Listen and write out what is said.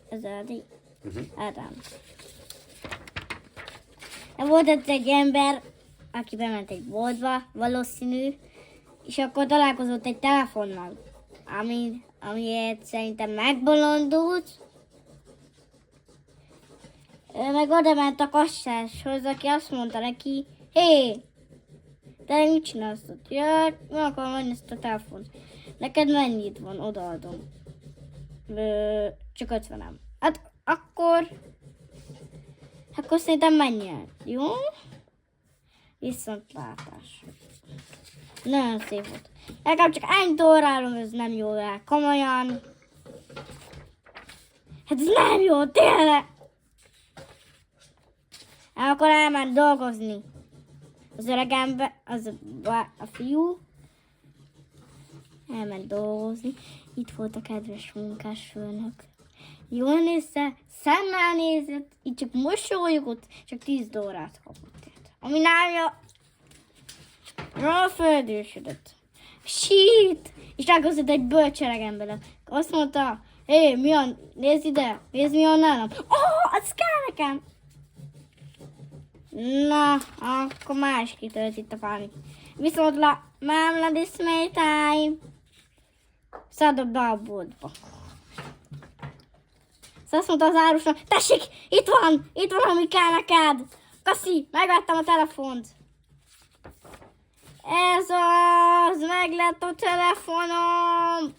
Ez Ádám. Ádám. Volt ott egy ember, aki bement egy boltba, valószínű, és akkor találkozott egy telefonnal, amiért szerintem megbolondult. Ő meg oda ment a kassáshoz, aki azt mondta neki, hé, te mit csinálsz ott? Ja, meg akarom venni ezt a telefont. Neked mennyit van? Odaadom. Csak 50-em. Hát akkor szerintem menj el, jó? Viszontlátás. Nagyon szép volt. Legalább csak ennyit órálom, ez nem jó rá. Komolyan. Hát ez nem jó, tényleg. Akkor elment dolgozni. Az öreg ember, a fiú elment dolgozni. Itt volt a kedves munkásfőnök. Jól nézze, szemmel nézett, így csak mosolyogott, csak 10 dollárát kapott. Ami nem jó. Ráföldősödött. Sít! És rákozott egy bölcsereg emberre. Azt mondta, hé, mi van? Nézd ide, nézd mi van nálam. Az kell nekem! Na, akkor más kitölt itt a pánik. Viszont mám, display time. Szadok be a boltba. Szóval azt mondta az árusnak, tessék, itt van, ami kell neked. Kaszi, megvettem a telefont. Ez az, meg lett a telefonom.